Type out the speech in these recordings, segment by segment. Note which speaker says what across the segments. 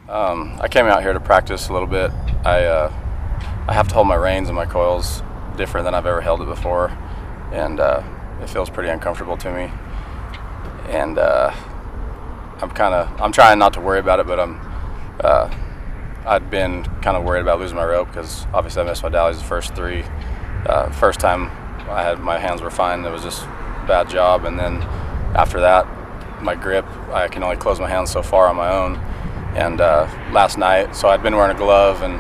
Speaker 1: I came out here to practice a little bit. I have to hold my reins and my coils different than I've ever held it before, and it feels pretty uncomfortable to me. And I'm trying not to worry about it, but I'd been kind of worried about losing my rope because obviously I missed my dallies the first three. First time my hands were fine. It was just a bad job, and then after that, my grip, I can only close my hands so far on my own. And last night, so I'd been wearing a glove and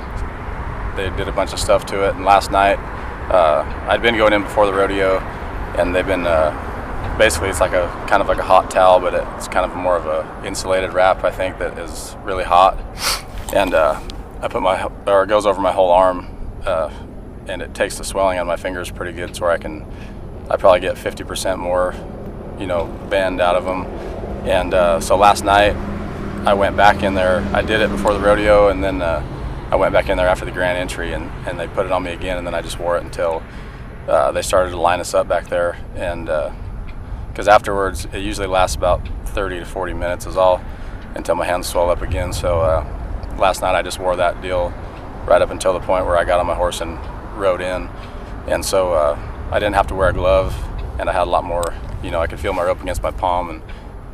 Speaker 1: they did a bunch of stuff to it. And last night, I'd been going in before the rodeo, and they've been basically it's like a kind of like a hot towel, but it's kind of more of a insulated wrap, I think, that is really hot. And I put it goes over my whole arm, and it takes the swelling on my fingers pretty good, so where I probably get 50% more, bend out of them. And so last night, I went back in there. I did it before the rodeo, and then I went back in there after the grand entry, and they put it on me again, and then I just wore it until they started to line us up back there. And because afterwards, it usually lasts about 30 to 40 minutes is all, until my hands swell up again. So last night I just wore that deal right up until the point where I got on my horse and rode in. And so I didn't have to wear a glove, and I had a lot more, I could feel my rope against my palm. And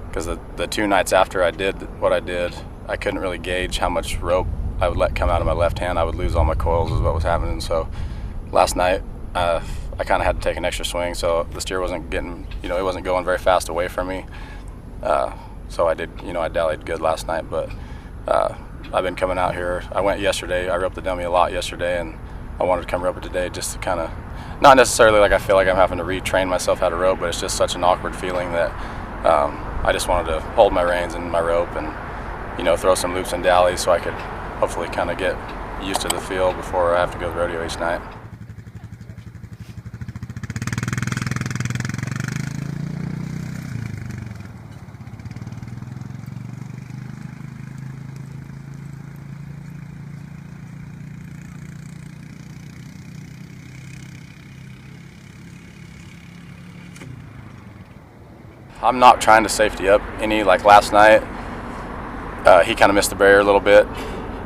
Speaker 1: because the two nights after I did what I did, I couldn't really gauge how much rope I would let come out of my left hand. I would lose all my coils is what was happening. So last night I kind of had to take an extra swing, so the steer wasn't getting, it wasn't going very fast away from me. So I did, I dallied good last night, but I've been coming out here. I went yesterday. I roped the dummy a lot yesterday, and I wanted to come rope it today just to kind of, not necessarily like I feel like I'm having to retrain myself how to rope, but it's just such an awkward feeling that I just wanted to hold my reins and my rope and, throw some loops and dallies so I could hopefully kind of get used to the feel before I have to go to the rodeo each night. I'm not trying to safety up any. Like last night, he kind of missed the barrier a little bit,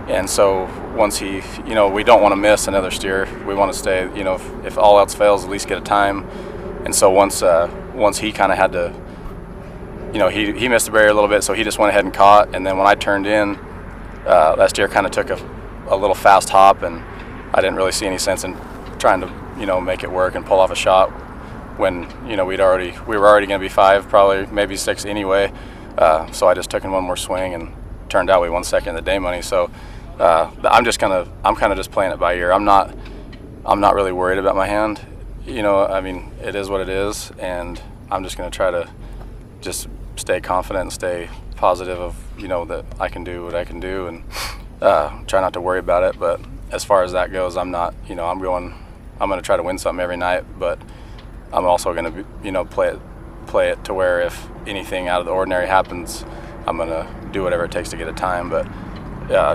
Speaker 1: and so once he, we don't want to miss another steer. We want to stay, if all else fails, at least get a time. And so once he kind of had to, he missed the barrier a little bit, so he just went ahead and caught. And then when I turned in, that steer kind of took a little fast hop, and I didn't really see any sense in trying to, make it work and pull off a shot when, we were already going to be 5, probably maybe 6 anyway. So I just took in one more swing, and turned out we won second in the day money. So I'm kind of just playing it by ear. I'm not really worried about my hand. It is what it is, and I'm just going to try to just stay confident and stay positive of, that I can do what I can do, and try not to worry about it. But as far as that goes, I'm not, I'm going to try to win something every night, but I'm also going to, play it to where if anything out of the ordinary happens, I'm going to do whatever it takes to get a time. But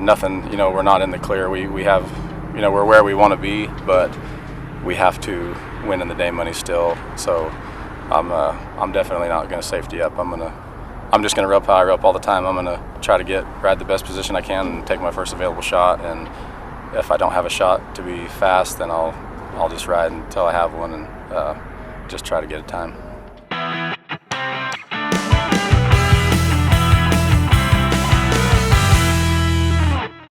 Speaker 1: nothing, we're not in the clear. We have, we're where we want to be, but we have to win in the day money still. So I'm definitely not going to safety up. I'm just going to rope how I rope all the time. I'm going to try to ride the best position I can and take my first available shot. And if I don't have a shot to be fast, then I'll just ride until I have one, and just try to get a time.